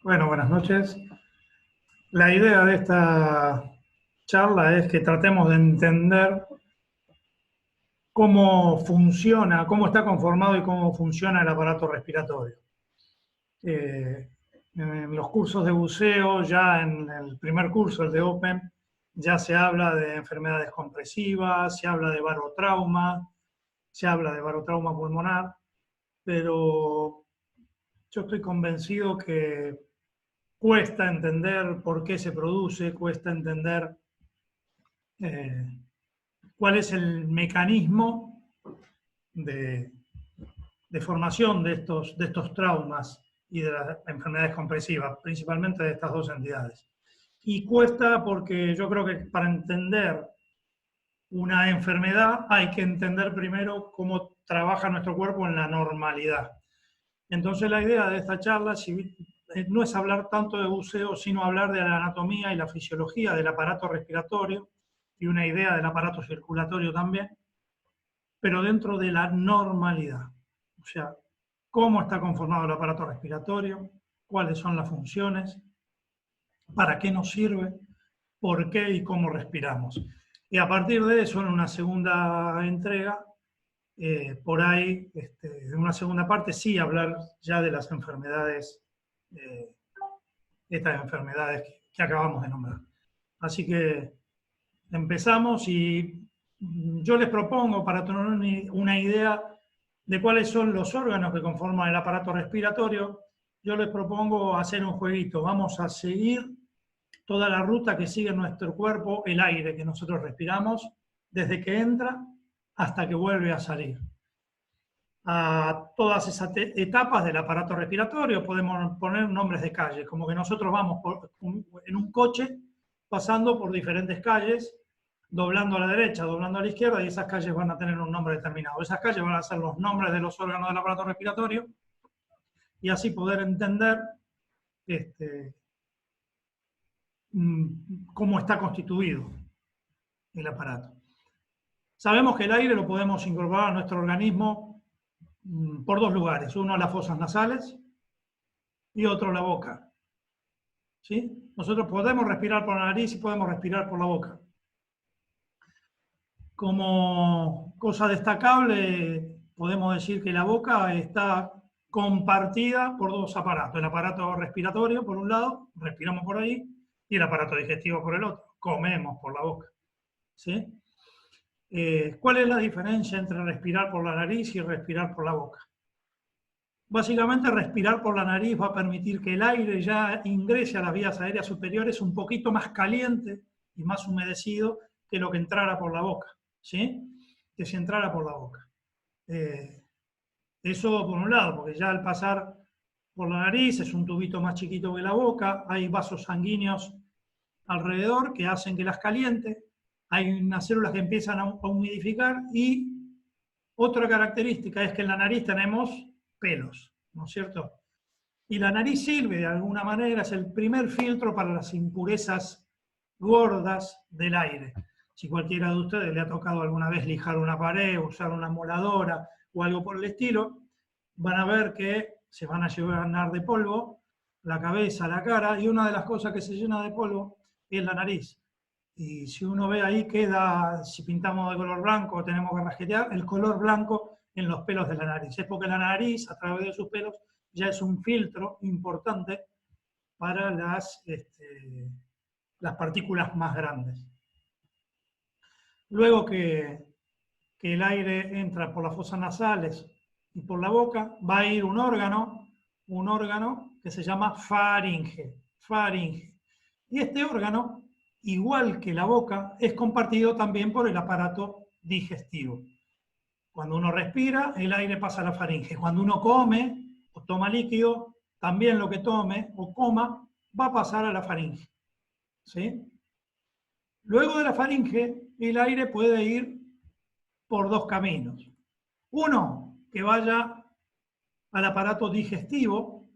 Bueno, buenas noches. La idea de esta charla es que tratemos de entender cómo funciona, cómo está conformado y cómo funciona el aparato respiratorio. Eh, en los cursos de buceo, ya en el primer curso, el de Open, ya se habla de enfermedades compresivas, se habla de barotrauma, se habla de barotrauma pulmonar, pero yo estoy convencido que cuesta entender por qué se produce, cuesta entender eh, cuál es el mecanismo de, de formación de estos traumas y de las enfermedades compresivas, principalmente de estas dos entidades. Y cuesta porque yo creo que para entender una enfermedad hay que entender primero cómo trabaja nuestro cuerpo en la normalidad. Entonces la idea de esta charla no es hablar tanto de buceo, sino hablar de la anatomía y la fisiología del aparato respiratorio y una idea del aparato circulatorio también, pero dentro de la normalidad. O sea, cómo está conformado el aparato respiratorio, cuáles son las funciones, para qué nos sirve, por qué y cómo respiramos. Y a partir de eso, en una segunda entrega, por ahí, en una segunda parte, sí hablar ya de las enfermedades, eh, estas enfermedades que acabamos de nombrar. Así que empezamos y yo les propongo, para tener una idea de cuáles son los órganos que conforman el aparato respiratorio, yo les propongo hacer un jueguito. Vamos a seguir toda la ruta que sigue en nuestro cuerpo el aire que nosotros respiramos, desde que entra hasta que vuelve a salir. A todas esas etapas del aparato respiratorio podemos poner nombres de calles, como que nosotros vamos en un coche pasando por diferentes calles, doblando a la derecha, doblando a la izquierda, y esas calles van a tener un nombre determinado. Esas calles van a ser los nombres de los órganos del aparato respiratorio, y así poder entender este, cómo está constituido el aparato. Sabemos que el aire lo podemos incorporar a nuestro organismo por dos lugares. Uno, las fosas nasales y otro, la boca. ¿Sí? Nosotros podemos respirar por la nariz y podemos respirar por la boca. Como cosa destacable, podemos decir que la boca está compartida por dos aparatos. El aparato respiratorio, por un lado, respiramos por ahí, y el aparato digestivo por el otro. Comemos por la boca. ¿Sí? ¿Cuál es la diferencia entre respirar por la nariz y respirar por la boca? Básicamente, respirar por la nariz va a permitir que el aire ya ingrese a las vías aéreas superiores un poquito más caliente y más humedecido que lo que entrara por la boca, ¿sí? Que si entrara por la boca. Eso por un lado, porque ya al pasar por la nariz es un tubito más chiquito que la boca, hay vasos sanguíneos alrededor que hacen que las caliente, hay unas células que empiezan a humidificar, y otra característica es que en la nariz tenemos pelos, ¿no es cierto? Y la nariz sirve de alguna manera, es el primer filtro para las impurezas gordas del aire. Si cualquiera de ustedes le ha tocado alguna vez lijar una pared, usar una moladora o algo por el estilo, van a ver que se van a llenar de polvo la cabeza, la cara, y una de las cosas que se llena de polvo es la nariz. Y si uno ve ahí, queda, si pintamos de color blanco, tenemos que rasquetear el color blanco en los pelos de la nariz. Es porque la nariz, a través de sus pelos, ya es un filtro importante para las partículas más grandes. Luego que el aire entra por las fosas nasales y por la boca, va a ir un órgano que se llama faringe. Y este órgano, igual que la boca, es compartido también por el aparato digestivo. Cuando uno respira, el aire pasa a la faringe. Cuando uno come o toma líquido, también lo que tome o coma va a pasar a la faringe. ¿Sí? Luego de la faringe, el aire puede ir por dos caminos. Uno, que vaya al aparato digestivo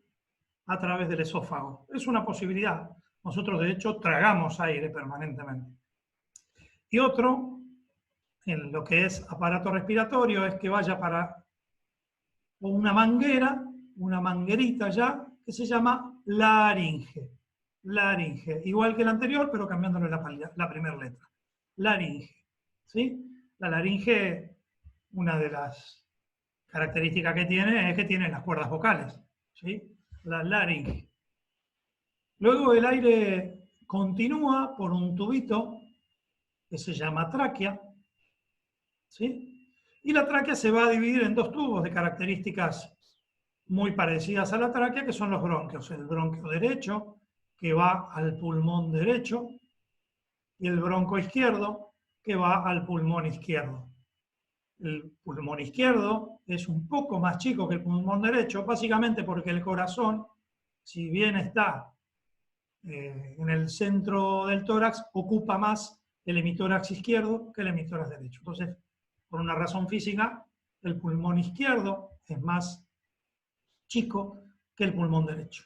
a través del esófago. Es una posibilidad. Nosotros, de hecho, tragamos aire permanentemente. Y otro, en lo que es aparato respiratorio, es que vaya para una manguerita ya, que se llama laringe. Laringe. Igual que el anterior, pero cambiándole la primera letra. Laringe. ¿Sí? La laringe, una de las características que tiene es que tiene las cuerdas vocales. ¿Sí? La laringe. Luego el aire continúa por un tubito que se llama tráquea. ¿Sí? Y la tráquea se va a dividir en dos tubos de características muy parecidas a la tráquea, que son los bronquios. El bronquio derecho, que va al pulmón derecho, y el bronco izquierdo, que va al pulmón izquierdo. El pulmón izquierdo es un poco más chico que el pulmón derecho, básicamente porque el corazón, si bien está en el centro del tórax, ocupa más el hemitórax izquierdo que el hemitórax derecho. Entonces, por una razón física, el pulmón izquierdo es más chico que el pulmón derecho.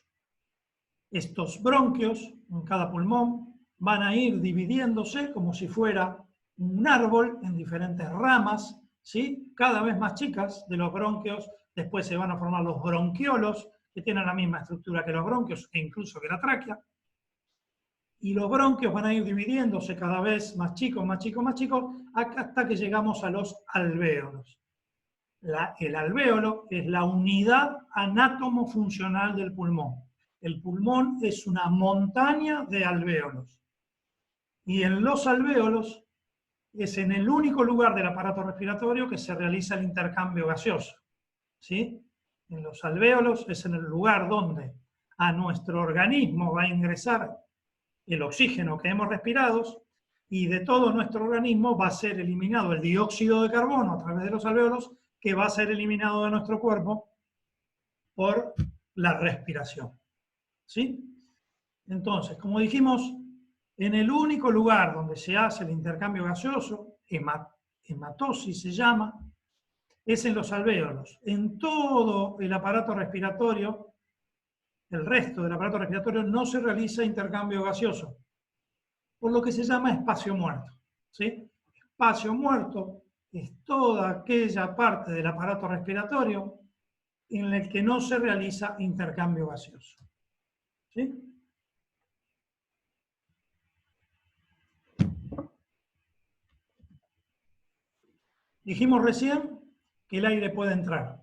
Estos bronquios en cada pulmón van a ir dividiéndose como si fuera un árbol en diferentes ramas, ¿sí? Cada vez más chicas de los bronquios. Después se van a formar los bronquiolos, que tienen la misma estructura que los bronquios e incluso que la tráquea. Y los bronquios van a ir dividiéndose cada vez más chicos, más chicos, más chicos, hasta que llegamos a los alvéolos. El alvéolo es la unidad anátomo-funcional del pulmón. El pulmón es una montaña de alvéolos. Y en los alvéolos es en el único lugar del aparato respiratorio que se realiza el intercambio gaseoso. ¿Sí? En los alvéolos es en el lugar donde a nuestro organismo va a ingresar el oxígeno que hemos respirado y de todo nuestro organismo va a ser eliminado el dióxido de carbono a través de los alvéolos, que va a ser eliminado de nuestro cuerpo por la respiración. ¿Sí? Entonces, como dijimos, en el único lugar donde se hace el intercambio gaseoso, hematosis se llama, es en los alvéolos. En todo el aparato respiratorio, el resto del aparato respiratorio no se realiza intercambio gaseoso, por lo que se llama espacio muerto. ¿Sí? Espacio muerto es toda aquella parte del aparato respiratorio en el que no se realiza intercambio gaseoso. ¿Sí? Dijimos recién que el aire puede entrar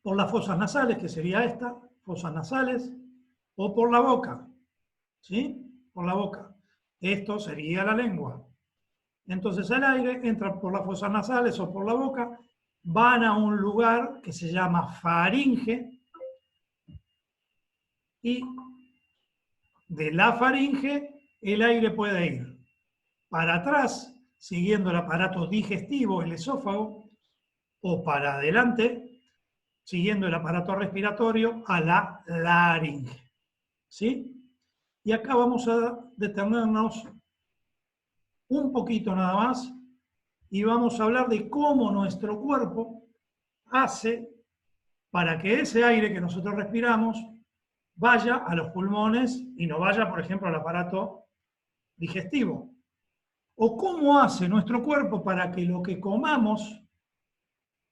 por las fosas nasales, que sería esta, fosas nasales, o por la boca, ¿sí? Por la boca. Esto sería la lengua. Entonces el aire entra por las fosas nasales o por la boca, van a un lugar que se llama faringe, y de la faringe el aire puede ir para atrás, siguiendo el aparato digestivo, el esófago, o para adelante, siguiendo el aparato respiratorio, a la laringe. ¿Sí? Y acá vamos a detenernos un poquito nada más y vamos a hablar de cómo nuestro cuerpo hace para que ese aire que nosotros respiramos vaya a los pulmones y no vaya, por ejemplo, al aparato digestivo. O cómo hace nuestro cuerpo para que lo que comamos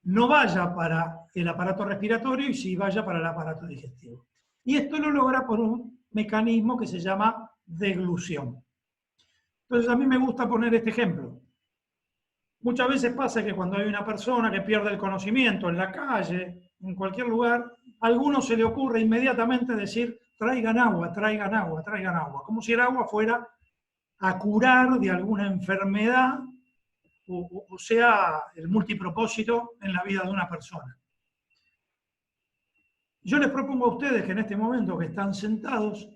no vaya para el aparato respiratorio y sí vaya para el aparato digestivo. Y esto lo logra por un mecanismo que se llama deglución. Entonces a mí me gusta poner este ejemplo. Muchas veces pasa que cuando hay una persona que pierde el conocimiento en la calle, en cualquier lugar, a alguno se le ocurre inmediatamente decir traigan agua, traigan agua, traigan agua, como si el agua fuera a curar de alguna enfermedad o sea el multipropósito en la vida de una persona. Yo les propongo a ustedes que en este momento que están sentados,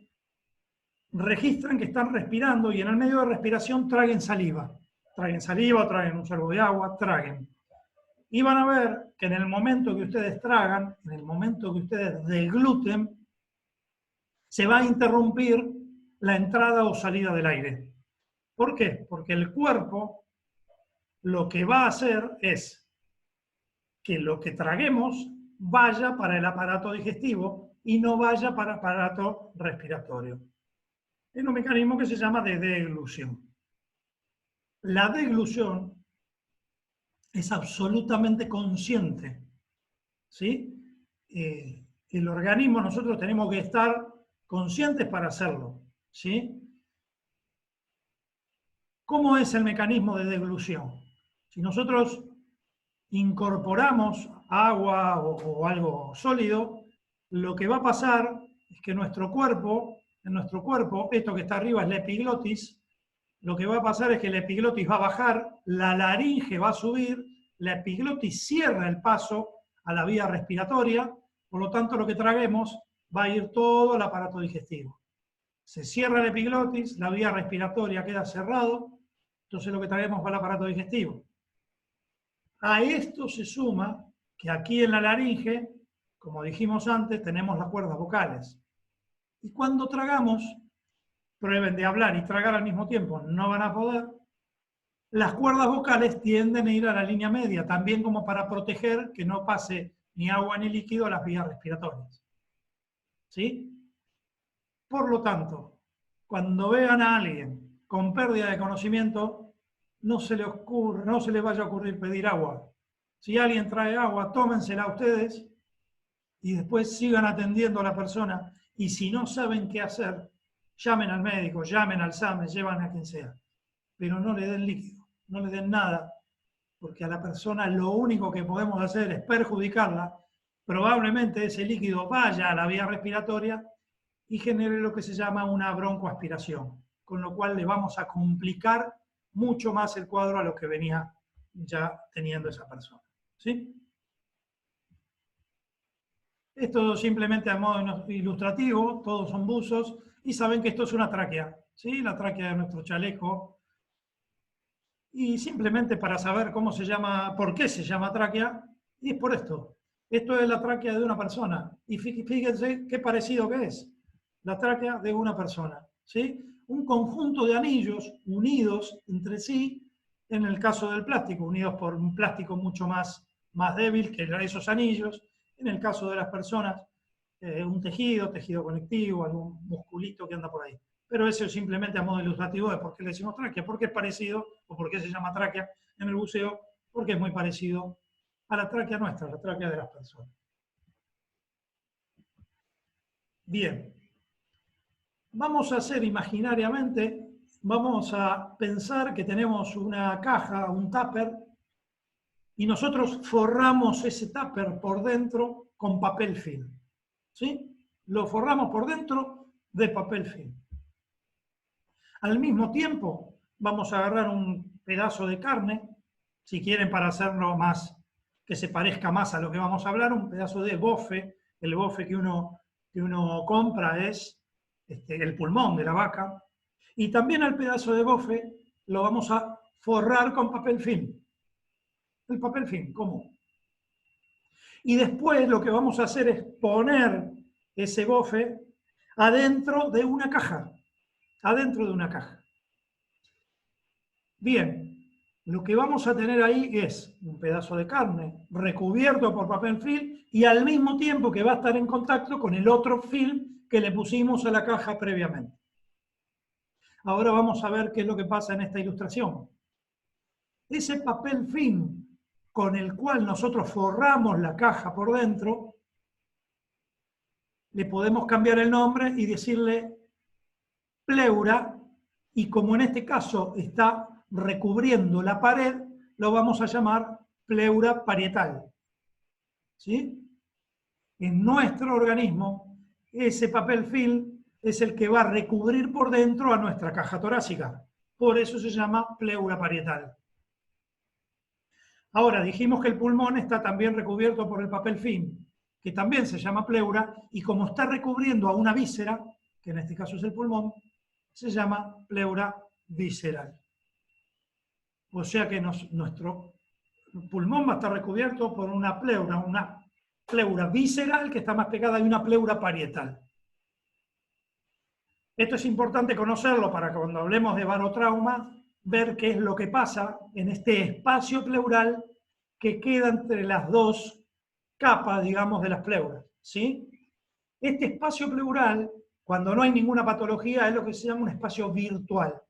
registren que están respirando y en el medio de respiración traguen saliva. Traguen saliva, traguen un sorbo de agua, traguen. Y van a ver que en el momento que ustedes tragan, en el momento que ustedes degluten, se va a interrumpir la entrada o salida del aire. ¿Por qué? Porque el cuerpo lo que va a hacer es que lo que traguemos vaya para el aparato digestivo y no vaya para el aparato respiratorio. Es un mecanismo que se llama de deglución. La deglución es absolutamente consciente, ¿sí? El organismo, nosotros tenemos que estar conscientes para hacerlo, ¿sí? ¿Cómo es el mecanismo de deglución? Si nosotros incorporamos agua o algo sólido, lo que va a pasar es que en nuestro cuerpo, esto que está arriba es la epiglotis, lo que va a pasar es que la epiglotis va a bajar, la laringe va a subir, la epiglotis cierra el paso a la vía respiratoria, por lo tanto lo que traguemos va a ir todo al aparato digestivo. Se cierra la epiglotis, la vía respiratoria queda cerrado, entonces lo que traemos va al aparato digestivo. A esto se suma que aquí en la laringe, como dijimos antes, tenemos las cuerdas vocales. Y cuando tragamos, prueben de hablar y tragar al mismo tiempo, no van a poder. Las cuerdas vocales tienden a ir a la línea media, también como para proteger que no pase ni agua ni líquido a las vías respiratorias. ¿Sí? Por lo tanto, cuando vean a alguien con pérdida de conocimiento, no se le vaya a ocurrir pedir agua. Si alguien trae agua, tómensela ustedes y después sigan atendiendo a la persona. Y si no saben qué hacer, llamen al médico, llamen al SAME, llevan a quien sea. Pero no le den líquido, no le den nada, porque a la persona lo único que podemos hacer es perjudicarla. Probablemente ese líquido vaya a la vía respiratoria y genere lo que se llama una broncoaspiración, con lo cual le vamos a complicar mucho más el cuadro a lo que venía ya teniendo esa persona. ¿Sí? Esto simplemente a modo ilustrativo, todos son buzos, y saben que esto es una tráquea, ¿sí? La tráquea de nuestro chaleco. Y simplemente para saber cómo se llama, por qué se llama tráquea, y es por esto. Esto es la tráquea de una persona. Y fíjense qué parecido que es. La tráquea de una persona, ¿sí? Un conjunto de anillos unidos entre sí, en el caso del plástico, unidos por un plástico mucho más débil que esos anillos. En el caso de las personas, un tejido conectivo, algún musculito que anda por ahí. Pero eso es simplemente a modo ilustrativo de por qué le decimos tráquea, porque es parecido, o por qué se llama tráquea en el buceo, porque es muy parecido a la tráquea nuestra, la tráquea de las personas. Bien, vamos a hacer imaginariamente, vamos a pensar que tenemos una caja, un tupper, y nosotros forramos ese tupper por dentro con papel film. ¿Sí? Lo forramos por dentro de papel film. Al mismo tiempo, vamos a agarrar un pedazo de carne, si quieren para hacerlo más, que se parezca más a lo que vamos a hablar, un pedazo de bofe. El bofe que uno compra es el pulmón de la vaca. Y también al pedazo de bofe lo vamos a forrar con papel film. El papel film, ¿cómo? Y después lo que vamos a hacer es poner ese bofe adentro de una caja. Adentro de una caja. Bien, lo que vamos a tener ahí es un pedazo de carne recubierto por papel film y al mismo tiempo que va a estar en contacto con el otro film que le pusimos a la caja previamente. Ahora vamos a ver qué es lo que pasa en esta ilustración. Ese papel film con el cual nosotros forramos la caja por dentro, le podemos cambiar el nombre y decirle pleura, y como en este caso está recubriendo la pared, lo vamos a llamar pleura parietal. ¿Sí? En nuestro organismo, ese papel film es el que va a recubrir por dentro a nuestra caja torácica. Por eso se llama pleura parietal. Ahora, dijimos que el pulmón está también recubierto por el papel film, que también se llama pleura, y como está recubriendo a una víscera, que en este caso es el pulmón, se llama pleura visceral. O sea que nuestro pulmón va a estar recubierto por una pleura visceral que está más pegada y una pleura parietal. Esto es importante conocerlo para que cuando hablemos de barotrauma, ver qué es lo que pasa en este espacio pleural que queda entre las dos capas, digamos, de las pleuras. ¿Sí? Este espacio pleural, cuando no hay ninguna patología, es lo que se llama un espacio virtual.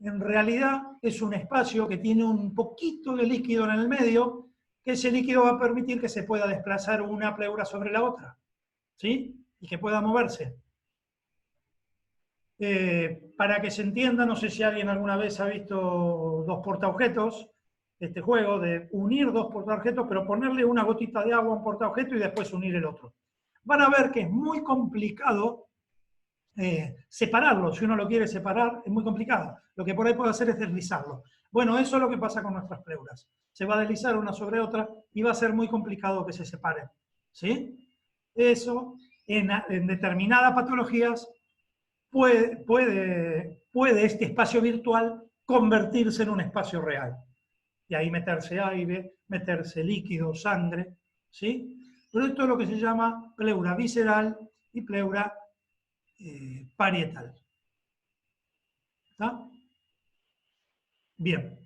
En realidad es un espacio que tiene un poquito de líquido en el medio, que ese líquido va a permitir que se pueda desplazar una pleura sobre la otra, ¿sí? Y que pueda moverse. Para que se entienda, no sé si alguien alguna vez ha visto dos portaobjetos, este juego de unir dos portaobjetos, pero ponerle una gotita de agua a un portaobjeto y después unir el otro. Van a ver que es muy complicado separarlo. Si uno lo quiere separar, es muy complicado. Lo que por ahí puede hacer es deslizarlo. Bueno, eso es lo que pasa con nuestras pleuras. Se va a deslizar una sobre otra y va a ser muy complicado que se separen. ¿Sí? Eso, en determinadas patologías, puede este espacio virtual convertirse en un espacio real. Y ahí meterse aire, meterse líquido, sangre, ¿sí? Pero esto es lo que se llama pleura visceral y pleura parietal. ¿Está? Bien.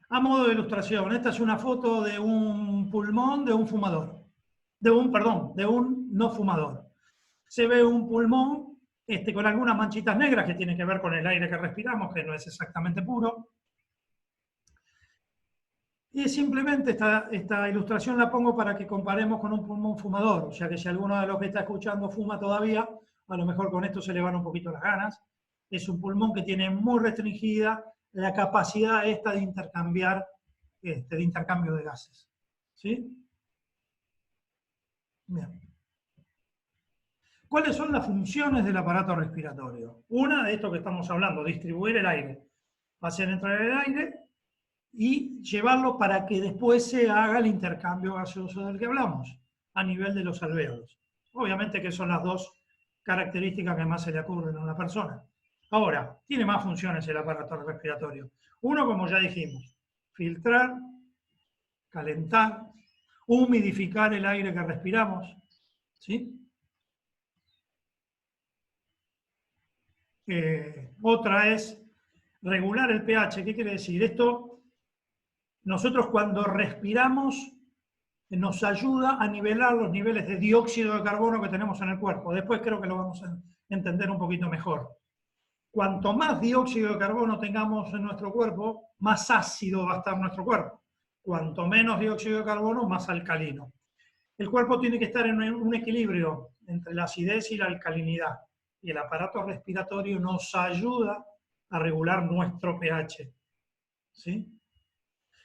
A modo de ilustración, esta es una foto de un pulmón de un fumador. De un no fumador. Se ve un pulmón con algunas manchitas negras que tienen que ver con el aire que respiramos, que no es exactamente puro. Y simplemente esta ilustración la pongo para que comparemos con un pulmón fumador. O sea que si alguno de los que está escuchando fuma todavía, a lo mejor con esto se le van un poquito las ganas. Es un pulmón que tiene muy restringida la capacidad esta de intercambiar, de intercambio de gases. ¿Sí? Bien. ¿Cuáles son las funciones del aparato respiratorio? Una de esto que estamos hablando, distribuir el aire. Hacer entrar el aire y llevarlo para que después se haga el intercambio gaseoso del que hablamos, a nivel de los alvéolos. Obviamente que son las dos características que más se le ocurren a una persona. Ahora, tiene más funciones el aparato respiratorio. Uno, como ya dijimos, filtrar, calentar, humidificar el aire que respiramos, ¿sí? Otra es regular el pH. ¿Qué quiere decir? Esto, nosotros cuando respiramos, nos ayuda a nivelar los niveles de dióxido de carbono que tenemos en el cuerpo. Después creo que lo vamos a entender un poquito mejor. Cuanto más dióxido de carbono tengamos en nuestro cuerpo, más ácido va a estar nuestro cuerpo. Cuanto menos dióxido de carbono, más alcalino. El cuerpo tiene que estar en un equilibrio entre la acidez y la alcalinidad. Y el aparato respiratorio nos ayuda a regular nuestro pH. ¿Sí?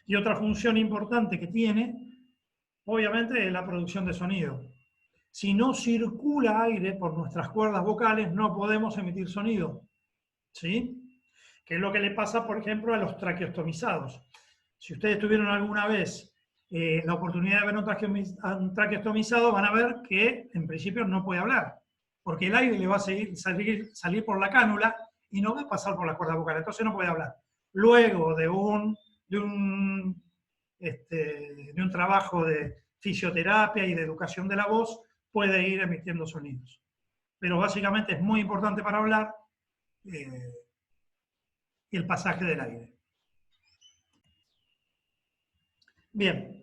Y otra función importante que tiene, obviamente, es la producción de sonido. Si no circula aire por nuestras cuerdas vocales, no podemos emitir sonido. ¿Sí? Que es lo que le pasa, por ejemplo, a los traqueostomizados. Si ustedes tuvieron alguna vez la oportunidad de ver un traqueostomizado, van a ver que en principio no puede hablar, porque el aire le va a salir por la cánula y no va a pasar por la cuerda vocal, entonces no puede hablar. Luego de un trabajo de fisioterapia y de educación de la voz, puede ir emitiendo sonidos. Pero básicamente es muy importante para hablar el pasaje del aire. Bien.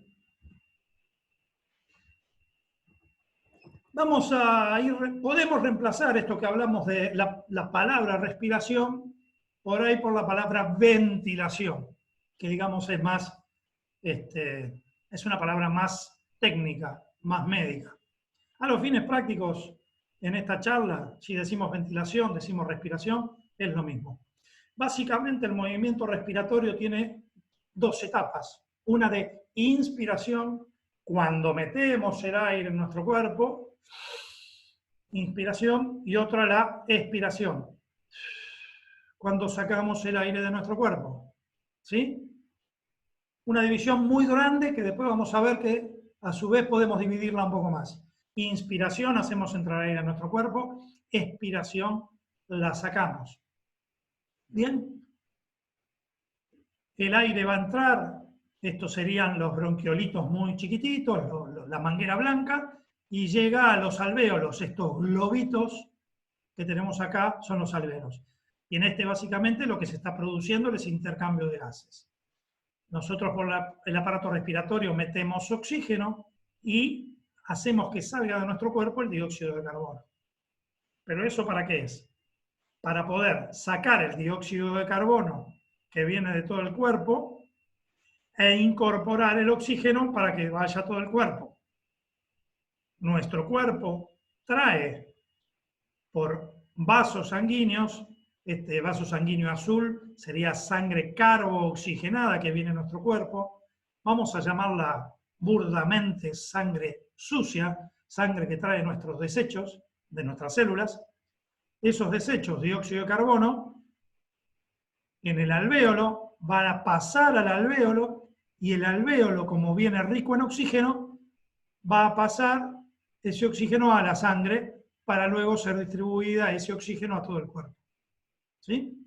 Vamos a ir, podemos reemplazar esto que hablamos de la palabra respiración por ahí por la palabra ventilación, que digamos es más, es una palabra más técnica, más médica. A los fines prácticos, en esta charla, si decimos ventilación, decimos respiración, es lo mismo. Básicamente el movimiento respiratorio tiene dos etapas. Una de inspiración, cuando metemos el aire en nuestro cuerpo, inspiración, y otra la expiración, cuando sacamos el aire de nuestro cuerpo. ¿Sí? Una división muy grande que después vamos a ver que a su vez podemos dividirla un poco más. Inspiración, hacemos entrar aire a nuestro cuerpo. Expiración, la sacamos. ¿Bien? El aire va a entrar, estos serían los bronquiolitos muy chiquititos, la manguera blanca, y llega a los alvéolos, estos globitos que tenemos acá son los alvéolos. Y en básicamente lo que se está produciendo es intercambio de gases. Nosotros por el aparato respiratorio metemos oxígeno y hacemos que salga de nuestro cuerpo el dióxido de carbono. ¿Pero eso para qué es? Para poder sacar el dióxido de carbono que viene de todo el cuerpo e incorporar el oxígeno para que vaya a todo el cuerpo. Nuestro cuerpo trae por vasos sanguíneos. Este vaso sanguíneo azul sería sangre carbooxigenada que viene a nuestro cuerpo. Vamos a llamarla burdamente sangre sucia, sangre que trae nuestros desechos de nuestras células. Esos desechos, dióxido de carbono, en el alvéolo van a pasar al alvéolo, y el alvéolo, como viene rico en oxígeno, va a pasar ese oxígeno a la sangre para luego ser distribuida ese oxígeno a todo el cuerpo. ¿Sí?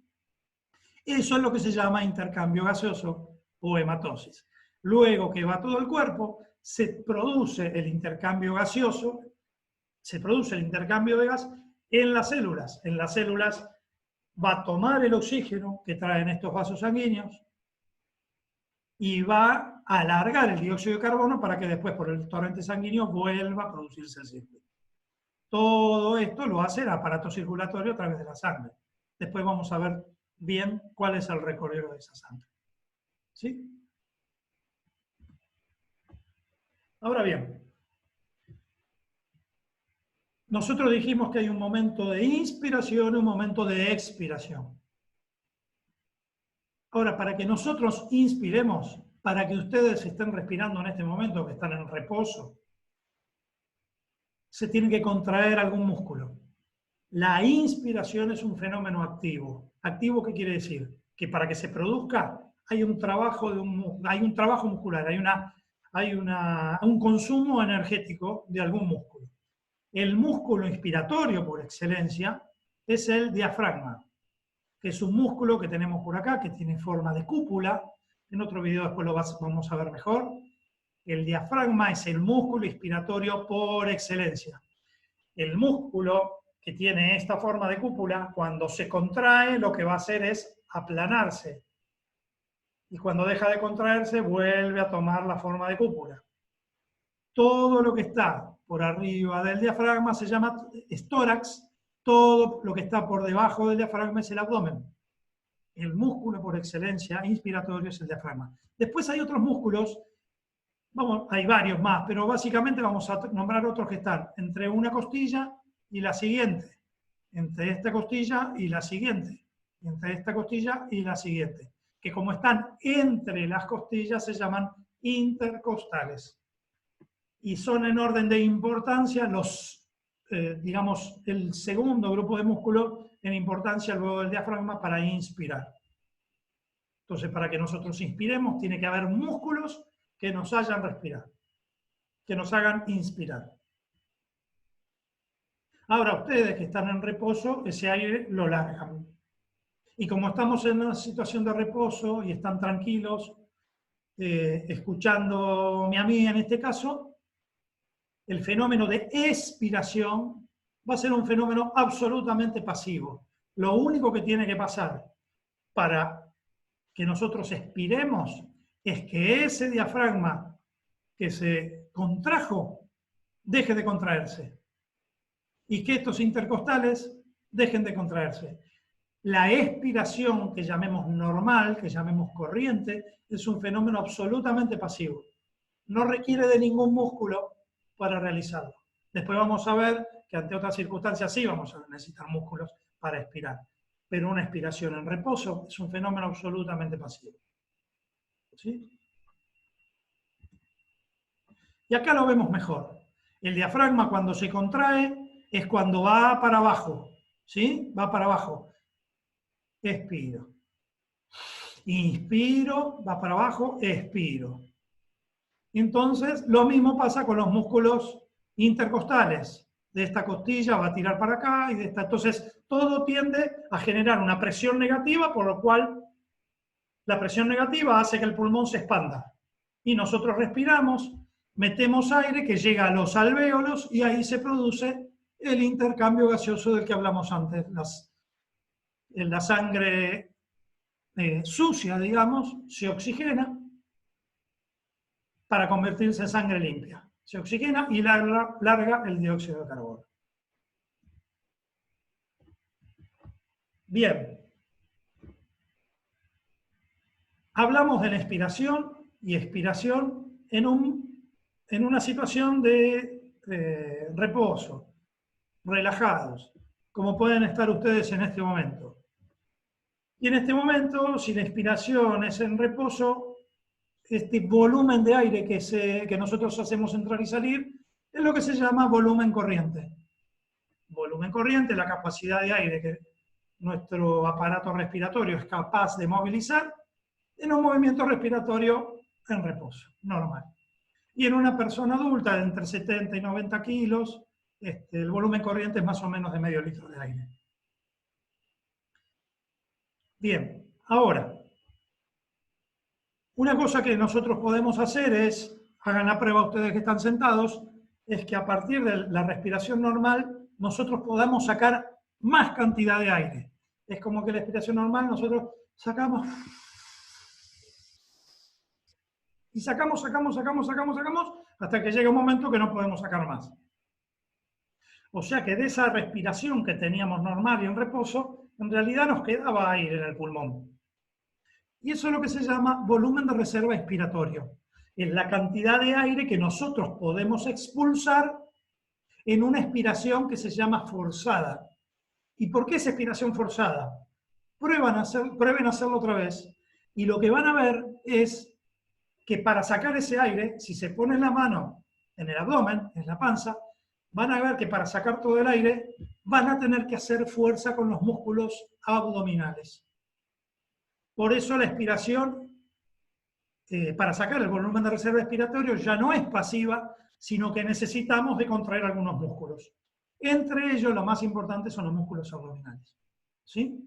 Eso es lo que se llama intercambio gaseoso o hematosis. Luego que va a todo el cuerpo, se produce el intercambio gaseoso, se produce el intercambio de gas en las células. En las células va a tomar el oxígeno que traen estos vasos sanguíneos y va a alargar el dióxido de carbono para que después por el torrente sanguíneo vuelva a producirse el circuito. Todo esto lo hace el aparato circulatorio a través de la sangre. Después vamos a ver bien cuál es el recorrido de esa sangre. ¿Sí? Ahora bien, nosotros dijimos que hay un momento de inspiración y un momento de expiración. Ahora, para que nosotros inspiremos, para que ustedes estén respirando en este momento, que están en reposo, se tiene que contraer algún músculo. La inspiración es un fenómeno activo. ¿Activo qué quiere decir? Que para que se produzca hay un trabajo, muscular, hay un consumo energético de algún músculo. El músculo inspiratorio por excelencia es el diafragma, que es un músculo que tenemos por acá, que tiene forma de cúpula. En otro video después lo vamos a ver mejor. El diafragma es el músculo inspiratorio por excelencia. El músculo que tiene esta forma de cúpula, cuando se contrae, lo que va a hacer es aplanarse. Y cuando deja de contraerse, vuelve a tomar la forma de cúpula. Todo lo que está por arriba del diafragma se llama tórax, todo lo que está por debajo del diafragma es el abdomen. El músculo por excelencia inspiratorio es el diafragma. Después hay otros músculos, hay varios más, pero básicamente vamos a nombrar otros que están entre una costilla y la siguiente, entre esta costilla y la siguiente, entre esta costilla y la siguiente, que como están entre las costillas se llaman intercostales. Y son en orden de importancia digamos, el segundo grupo de músculos en importancia luego del diafragma para inspirar. Entonces, para que nosotros inspiremos, tiene que haber músculos que nos hagan respirar, que nos hagan inspirar. Ahora, ustedes que están en reposo, ese aire lo largan. Y como estamos en una situación de reposo y están tranquilos, escuchándome a mí en este caso, el fenómeno de expiración va a ser un fenómeno absolutamente pasivo. Lo único que tiene que pasar para que nosotros expiremos es que ese diafragma que se contrajo deje de contraerse y que estos intercostales dejen de contraerse. La expiración, que llamemos normal, que llamemos corriente, es un fenómeno absolutamente pasivo. No requiere de ningún músculo para realizarlo. Después vamos a ver que ante otras circunstancias sí vamos a necesitar músculos para expirar. Pero una expiración en reposo es un fenómeno absolutamente pasivo. ¿Sí? Y acá lo vemos mejor. El diafragma cuando se contrae es cuando va para abajo. ¿Sí? Va para abajo. Expiro. Inspiro, va para abajo, expiro. Entonces, lo mismo pasa con los músculos intercostales. De esta costilla va a tirar para acá y de esta. Entonces, todo tiende a generar una presión negativa, por lo cual la presión negativa hace que el pulmón se expanda. Y nosotros respiramos, metemos aire que llega a los alvéolos y ahí se produce el intercambio gaseoso del que hablamos antes. La sangre sucia, digamos, se oxigena para convertirse en sangre limpia. Se oxigena y larga el dióxido de carbono. Bien. Hablamos de la expiración y expiración en una situación de reposo, relajados. como pueden estar ustedes en este momento. Y en este momento, si la inspiración es en reposo, este volumen de aire que nosotros hacemos entrar y salir es lo que se llama volumen corriente. Volumen corriente, la capacidad de aire que nuestro aparato respiratorio es capaz de movilizar en un movimiento respiratorio en reposo, normal. Y en una persona adulta de entre 70 y 90 kilos, el volumen corriente es más o menos de medio litro de aire. Bien, ahora, una cosa que nosotros podemos hacer es, hagan la prueba ustedes que están sentados, es que a partir de la respiración normal nosotros podamos sacar más cantidad de aire. Es como que la respiración normal nosotros sacamos y sacamos hasta que llega un momento que no podemos sacar más. O sea que de esa respiración que teníamos normal y en reposo, en realidad nos quedaba aire en el pulmón. Y eso es lo que se llama volumen de reserva expiratorio. Es la cantidad de aire que nosotros podemos expulsar en una expiración que se llama forzada. ¿Y por qué es expiración forzada? Prueben hacerlo otra vez y lo que van a ver es que para sacar ese aire, si se ponen la mano en el abdomen, en la panza, van a ver que para sacar todo el aire van a tener que hacer fuerza con los músculos abdominales. Por eso la expiración, para sacar el volumen de reserva expiratorio, ya no es pasiva, sino que necesitamos de contraer algunos músculos. Entre ellos, lo más importante son los músculos abdominales. ¿Sí?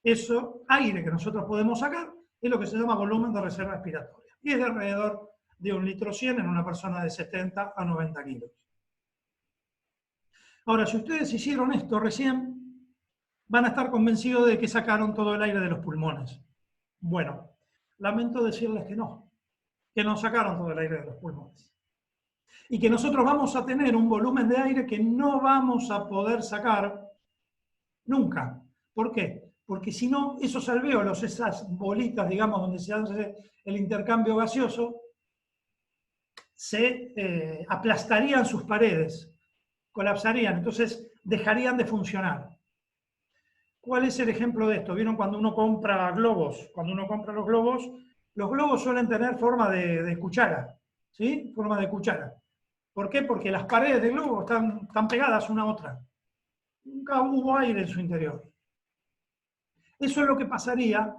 Eso, aire que nosotros podemos sacar, es lo que se llama volumen de reserva expiratoria. Y es de alrededor de 1,1 litros en una persona de 70 a 90 kilos. Ahora, si ustedes hicieron esto recién, van a estar convencidos de que sacaron todo el aire de los pulmones. Bueno, lamento decirles que no sacaron todo el aire de los pulmones. Y que nosotros vamos a tener un volumen de aire que no vamos a poder sacar nunca. ¿Por qué? Porque si no, esos alvéolos, esas bolitas, digamos, donde se hace el intercambio gaseoso, se aplastarían sus paredes, colapsarían, entonces dejarían de funcionar. ¿Cuál es el ejemplo de esto? ¿Vieron cuando uno compra globos? Cuando uno compra los globos suelen tener forma de cuchara, ¿sí? Forma de cuchara. ¿Por qué? Porque las paredes del globo están pegadas una a otra. Nunca hubo aire en su interior. Eso es lo que pasaría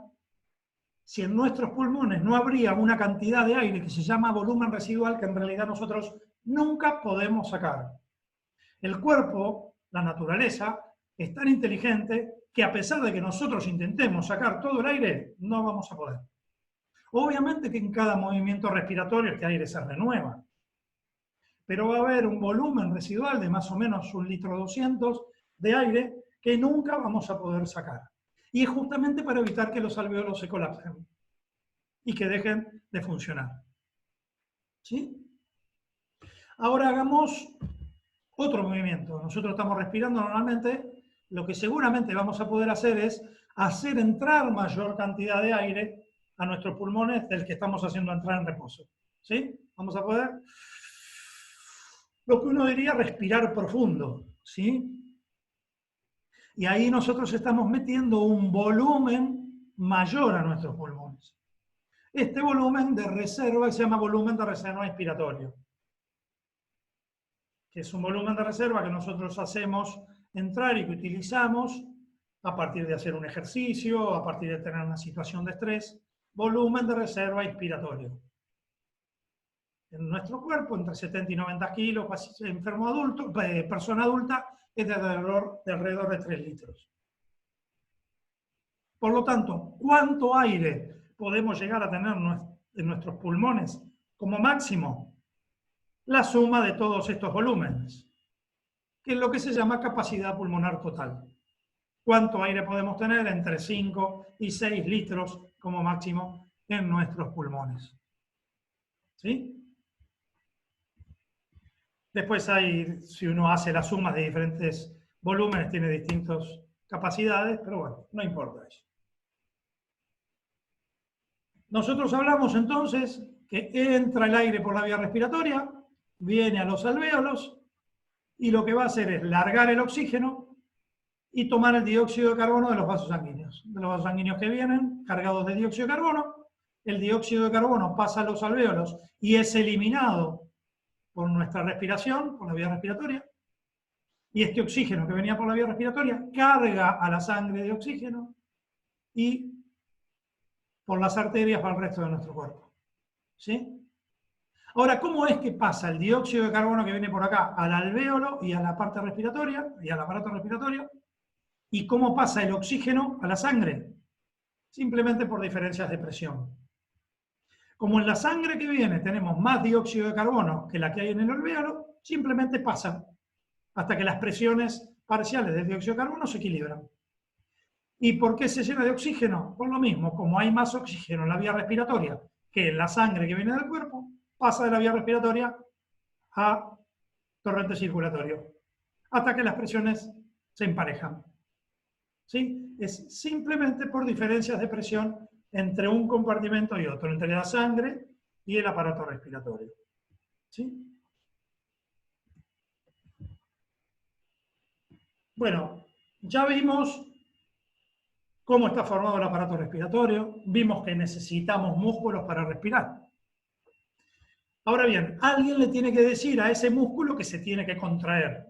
si en nuestros pulmones no habría una cantidad de aire que se llama volumen residual que en realidad nosotros nunca podemos sacar. El cuerpo, la naturaleza, es tan inteligente que a pesar de que nosotros intentemos sacar todo el aire, no vamos a poder. Obviamente que en cada movimiento respiratorio este aire se renueva, pero va a haber un volumen residual de más o menos 1,2 litros de aire que nunca vamos a poder sacar. Y es justamente para evitar que los alvéolos se colapsen y que dejen de funcionar. ¿Sí? Ahora hagamos otro movimiento. Nosotros estamos respirando normalmente. Lo que seguramente vamos a poder hacer es hacer entrar mayor cantidad de aire a nuestros pulmones del que estamos haciendo entrar en reposo. ¿Sí? Vamos a poder, lo que uno diría, respirar profundo. ¿Sí? Y ahí nosotros estamos metiendo un volumen mayor a nuestros pulmones. Este volumen de reserva se llama volumen de reserva inspiratorio, que es un volumen de reserva que nosotros hacemos entrar y que utilizamos a partir de hacer un ejercicio, a partir de tener una situación de estrés. Volumen de reserva inspiratorio. En nuestro cuerpo, entre 70 y 90 kilos, enfermo adulto, persona adulta, es de alrededor de 3 litros. Por lo tanto, ¿cuánto aire podemos llegar a tener en nuestros pulmones como máximo? La suma de todos estos volúmenes, que es lo que se llama capacidad pulmonar total. ¿Cuánto aire podemos tener? Entre 5 y 6 litros como máximo en nuestros pulmones. ¿Sí? Después si uno hace la suma de diferentes volúmenes, tiene distintas capacidades, pero bueno, no importa eso. Nosotros hablamos entonces que entra el aire por la vía respiratoria, viene a los alvéolos y lo que va a hacer es largar el oxígeno y tomar el dióxido de carbono de los vasos sanguíneos. De los vasos sanguíneos que vienen cargados de dióxido de carbono, el dióxido de carbono pasa a los alvéolos y es eliminado por nuestra respiración, por la vía respiratoria, y este oxígeno que venía por la vía respiratoria carga a la sangre de oxígeno y por las arterias va al resto de nuestro cuerpo. ¿Sí? Ahora, ¿cómo es que pasa el dióxido de carbono que viene por acá al alvéolo y a la parte respiratoria y al aparato respiratorio? ¿Y cómo pasa el oxígeno a la sangre? Simplemente por diferencias de presión. Como en la sangre que viene tenemos más dióxido de carbono que la que hay en el alvéolo, simplemente pasa hasta que las presiones parciales del dióxido de carbono se equilibran. ¿Y por qué se llena de oxígeno? Por lo mismo, como hay más oxígeno en la vía respiratoria que en la sangre que viene del cuerpo, pasa de la vía respiratoria a torrente circulatorio, hasta que las presiones se emparejan. ¿Sí? Es simplemente por diferencias de presión entre un compartimento y otro, entre la sangre y el aparato respiratorio. ¿Sí? Bueno, ya vimos cómo está formado el aparato respiratorio, vimos que necesitamos músculos para respirar. Ahora bien, alguien le tiene que decir a ese músculo que se tiene que contraer.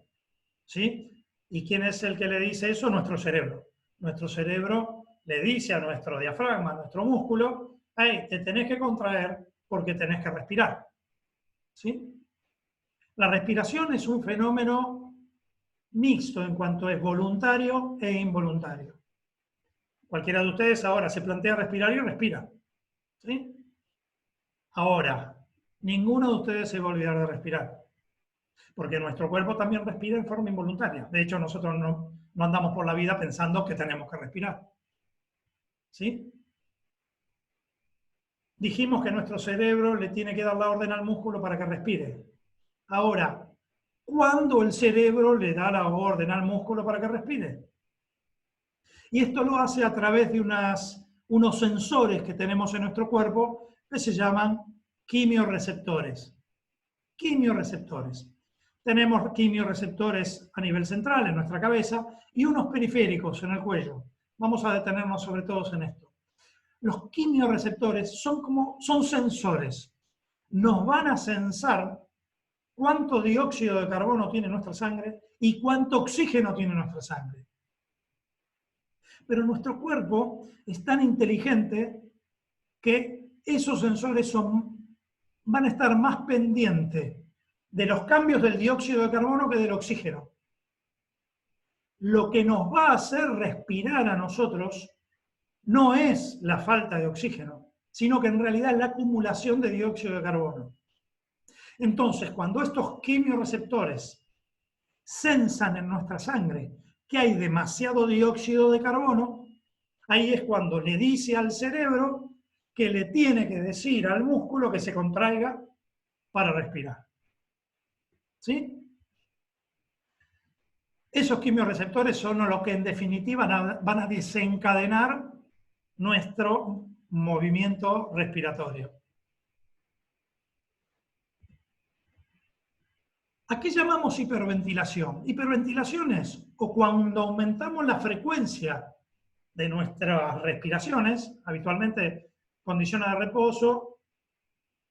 ¿Sí? ¿Y quién es el que le dice eso? Nuestro cerebro. Nuestro cerebro le dice a nuestro diafragma, a nuestro músculo, hey, te tenés que contraer porque tenés que respirar. ¿Sí? La respiración es un fenómeno mixto en cuanto es voluntario e involuntario. Cualquiera de ustedes ahora se plantea respirar y respira. ¿Sí? Ahora, ninguno de ustedes se va a olvidar de respirar, porque nuestro cuerpo también respira en forma involuntaria. De hecho, nosotros no andamos por la vida pensando que tenemos que respirar. ¿Sí? Dijimos que nuestro cerebro le tiene que dar la orden al músculo para que respire. Ahora, ¿cuándo el cerebro le da la orden al músculo para que respire? Y esto lo hace a través de unos sensores que tenemos en nuestro cuerpo que se llaman quimiorreceptores. Quimiorreceptores. Tenemos quimiorreceptores a nivel central en nuestra cabeza y unos periféricos en el cuello. Vamos a detenernos sobre todo en esto. Los quimiorreceptores son sensores. Nos van a sensar cuánto dióxido de carbono tiene nuestra sangre y cuánto oxígeno tiene nuestra sangre. Pero nuestro cuerpo es tan inteligente que esos sensores van a estar más pendientes de los cambios del dióxido de carbono que del oxígeno. Lo que nos va a hacer respirar a nosotros no es la falta de oxígeno, sino que en realidad es la acumulación de dióxido de carbono. Entonces, cuando estos quimiorreceptores sensan en nuestra sangre que hay demasiado dióxido de carbono, ahí es cuando le dice al cerebro que le tiene que decir al músculo que se contraiga para respirar. ¿Sí? Esos quimiorreceptores son los que en definitiva van a desencadenar nuestro movimiento respiratorio. ¿A qué llamamos hiperventilación? Hiperventilación es o cuando aumentamos la frecuencia de nuestras respiraciones, habitualmente condiciones de reposo,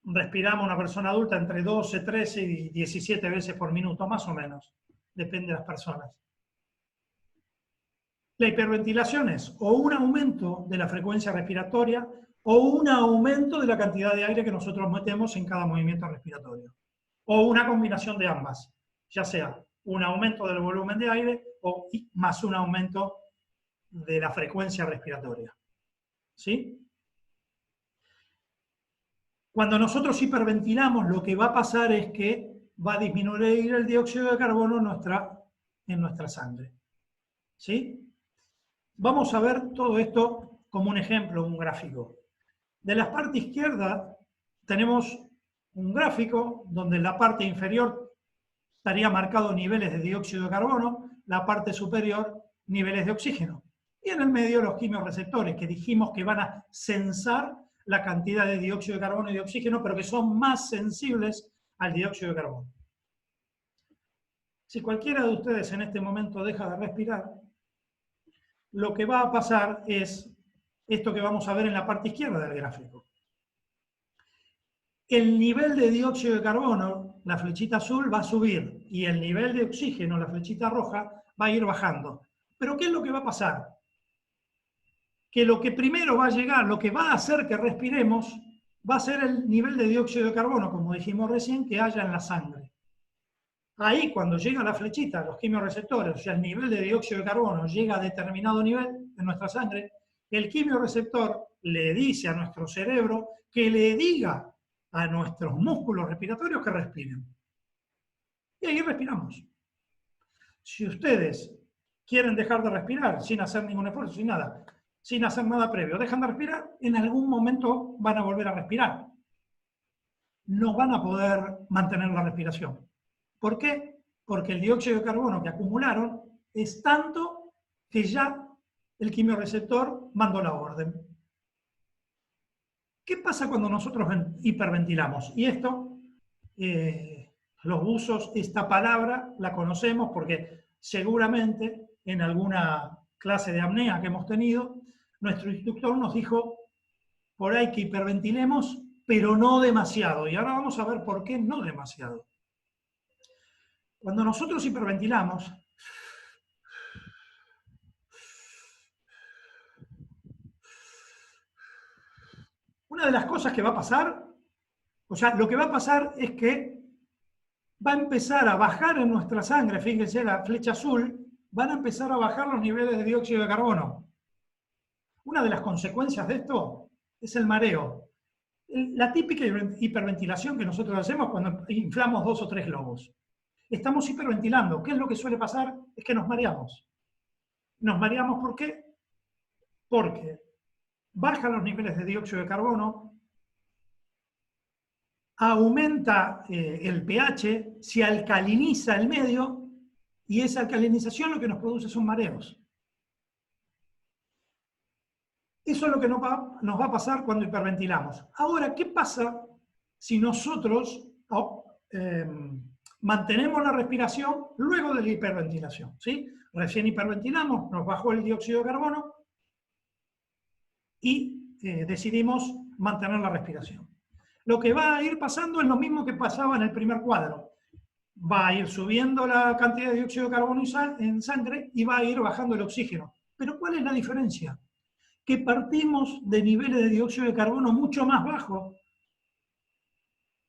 respiramos una persona adulta entre 12, 13 y 17 veces por minuto, más o menos, depende de las personas. La hiperventilación es o un aumento de la frecuencia respiratoria o un aumento de la cantidad de aire que nosotros metemos en cada movimiento respiratorio. O una combinación de ambas, ya sea un aumento del volumen de aire o más un aumento de la frecuencia respiratoria. ¿Sí? Cuando nosotros hiperventilamos, lo que va a pasar es que va a disminuir el dióxido de carbono en nuestra sangre. ¿Sí? Vamos a ver todo esto como un ejemplo, un gráfico. De la parte izquierda tenemos un gráfico donde en la parte inferior estaría marcado niveles de dióxido de carbono, la parte superior niveles de oxígeno. Y en el medio los quimiorreceptores, que dijimos que van a sensar la cantidad de dióxido de carbono y de oxígeno, pero que son más sensibles al dióxido de carbono. Si cualquiera de ustedes en este momento deja de respirar, lo que va a pasar es esto que vamos a ver en la parte izquierda del gráfico. El nivel de dióxido de carbono, la flechita azul, va a subir y el nivel de oxígeno, la flechita roja, va a ir bajando. ¿Pero qué es lo que va a pasar? Que lo que primero va a llegar, lo que va a hacer que respiremos, va a ser el nivel de dióxido de carbono, como dijimos recién, que haya en la sangre. Ahí, cuando llega la flechita, los quimiorreceptores, o sea, el nivel de dióxido de carbono llega a determinado nivel en nuestra sangre, el quimiorreceptor le dice a nuestro cerebro que le diga a nuestros músculos respiratorios que respiren. Y ahí respiramos. Si ustedes quieren dejar de respirar sin hacer ningún esfuerzo, sin nada, sin hacer nada previo, dejan de respirar, en algún momento van a volver a respirar. No van a poder mantener la respiración. ¿Por qué? Porque el dióxido de carbono que acumularon es tanto que ya el quimiorreceptor mandó la orden. ¿Qué pasa cuando nosotros hiperventilamos? Y esto, los buzos, esta palabra la conocemos porque seguramente en alguna clase de apnea que hemos tenido, nuestro instructor nos dijo por ahí que hiperventilemos, pero no demasiado. Y ahora vamos a ver por qué no demasiado. Cuando nosotros hiperventilamos, una de las cosas que va a pasar, o sea, lo que va a pasar es que va a empezar a bajar en nuestra sangre, fíjense la flecha azul, van a empezar a bajar los niveles de dióxido de carbono. Una de las consecuencias de esto es el mareo. La típica hiperventilación que nosotros hacemos cuando inflamos 2 o 3 globos. Estamos hiperventilando. ¿Qué es lo que suele pasar? Es que nos mareamos. ¿Nos mareamos por qué? Porque bajan los niveles de dióxido de carbono, aumenta el pH, se alcaliniza el medio y esa alcalinización lo que nos produce son mareos. Eso es lo que nos va a pasar cuando hiperventilamos. Ahora, ¿qué pasa si nosotros mantenemos la respiración luego de la hiperventilación? ¿Sí? Recién hiperventilamos, nos bajó el dióxido de carbono y decidimos mantener la respiración. Lo que va a ir pasando es lo mismo que pasaba en el primer cuadro. Va a ir subiendo la cantidad de dióxido de carbono en sangre y va a ir bajando el oxígeno. Pero ¿cuál es la diferencia? Que partimos de niveles de dióxido de carbono mucho más bajos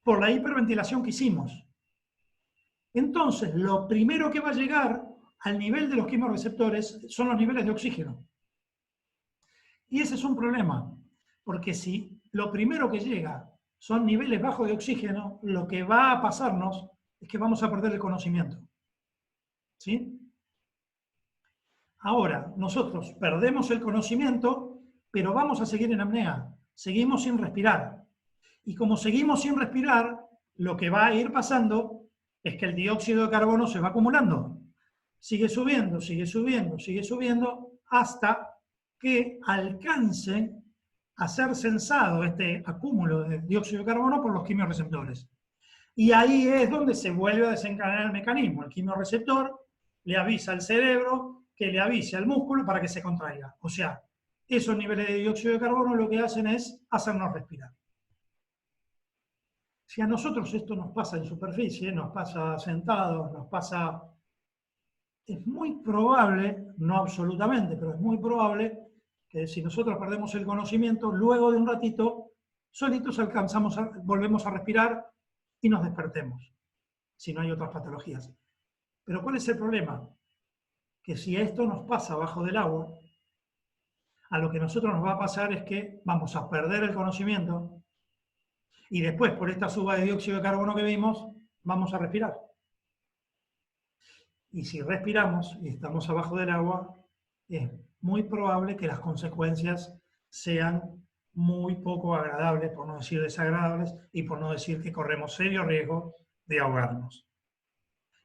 por la hiperventilación que hicimos. Entonces, lo primero que va a llegar al nivel de los quimiorreceptores son los niveles de oxígeno. Y ese es un problema, porque si lo primero que llega son niveles bajos de oxígeno, lo que va a pasarnos es que vamos a perder el conocimiento. ¿Sí? Ahora, nosotros perdemos el conocimiento, pero vamos a seguir en apnea. Seguimos sin respirar. Y como seguimos sin respirar, lo que va a ir pasando es que el dióxido de carbono se va acumulando. Sigue subiendo, sigue subiendo, sigue subiendo, hasta que alcance a ser censado este acúmulo de dióxido de carbono por los quimiorreceptores. Y ahí es donde se vuelve a desencadenar el mecanismo. El quimiorreceptor le avisa al cerebro que le avise al músculo para que se contraiga. O sea, esos niveles de dióxido de carbono lo que hacen es hacernos respirar. Si a nosotros esto nos pasa en superficie, nos pasa sentados, nos pasa... Es muy probable, no absolutamente, pero es muy probable que si nosotros perdemos el conocimiento, luego de un ratito, solitos volvemos a respirar y nos despertemos, si no hay otras patologías. Pero ¿cuál es el problema? Que si esto nos pasa bajo del agua, a lo que a nosotros nos va a pasar es que vamos a perder el conocimiento y después, por esta suba de dióxido de carbono que vimos, vamos a respirar. Y si respiramos y estamos abajo del agua, es muy probable que las consecuencias sean muy poco agradables, por no decir desagradables, y por no decir que corremos serio riesgo de ahogarnos.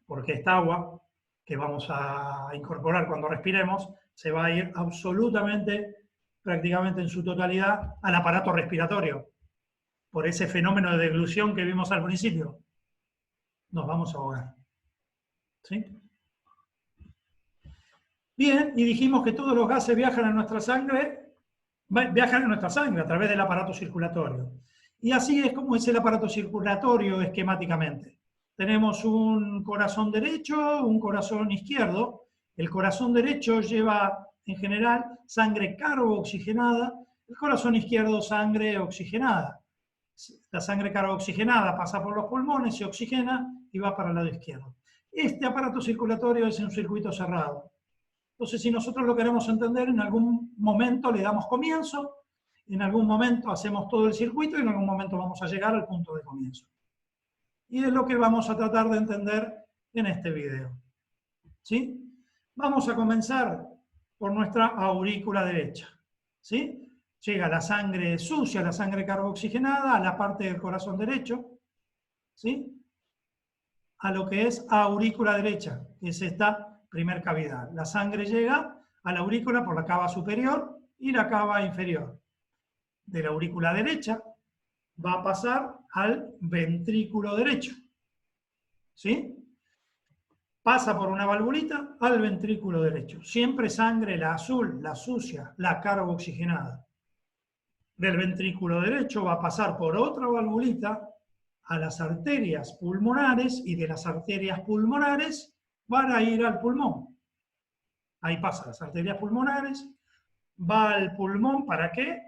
Porque esta agua que vamos a incorporar cuando respiremos se va a ir absolutamente, prácticamente en su totalidad, al aparato respiratorio. Por ese fenómeno de deglución que vimos al principio, nos vamos a ahogar. ¿Sí? Bien, y dijimos que todos los gases viajan en nuestra sangre a través del aparato circulatorio. Y así es como es el aparato circulatorio esquemáticamente. Tenemos un corazón derecho, un corazón izquierdo. El corazón derecho lleva, en general, sangre carbooxigenada, el corazón izquierdo sangre oxigenada. La sangre carbooxigenada pasa por los pulmones, se oxigena y va para el lado izquierdo. Este aparato circulatorio es un circuito cerrado. Entonces, si nosotros lo queremos entender, en algún momento le damos comienzo, en algún momento hacemos todo el circuito y en algún momento vamos a llegar al punto de comienzo. Y es lo que vamos a tratar de entender en este video. ¿Sí? Vamos a comenzar por nuestra aurícula derecha. ¿Sí? Llega la sangre sucia, la sangre carbooxigenada, a la parte del corazón derecho, ¿sí? A lo que es aurícula derecha, que es esta primer cavidad. La sangre llega a la aurícula por la cava superior y la cava inferior. De la aurícula derecha va a pasar al ventrículo derecho. ¿Sí? Pasa por una valvulita al ventrículo derecho. Siempre sangre, la azul, la sucia, la carbooxigenada. Del ventrículo derecho va a pasar por otra valvulita a las arterias pulmonares y de las arterias pulmonares van a ir al pulmón. Ahí pasa las arterias pulmonares, va al pulmón, ¿para qué?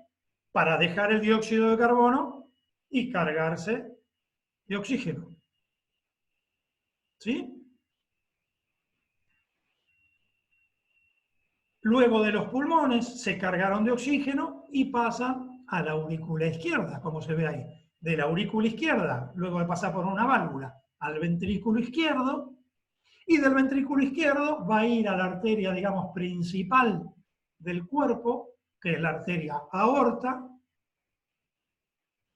Para dejar el dióxido de carbono y cargarse de oxígeno. ¿Sí? Luego de los pulmones se cargaron de oxígeno y pasan a la aurícula izquierda, como se ve ahí. De la aurícula izquierda, luego de pasar por una válvula, al ventrículo izquierdo, y del ventrículo izquierdo va a ir a la arteria, digamos, principal del cuerpo, que es la arteria aorta,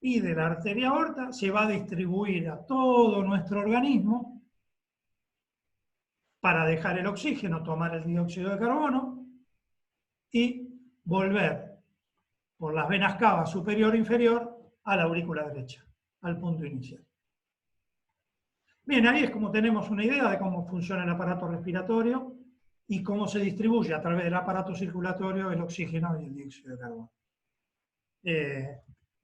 y de la arteria aorta se va a distribuir a todo nuestro organismo para dejar el oxígeno, tomar el dióxido de carbono y volver por las venas cava superior e inferior a la aurícula derecha, al punto inicial. Bien, ahí es como tenemos una idea de cómo funciona el aparato respiratorio y cómo se distribuye a través del aparato circulatorio el oxígeno y el dióxido de carbono.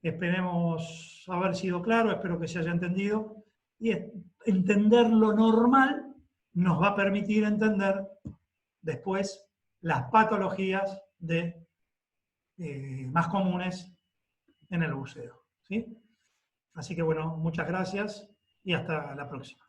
Esperemos haber sido claro, espero que se haya entendido, y entender lo normal nos va a permitir entender después las patologías más comunes en el buceo. ¿Sí? Así que bueno, muchas gracias y hasta la próxima.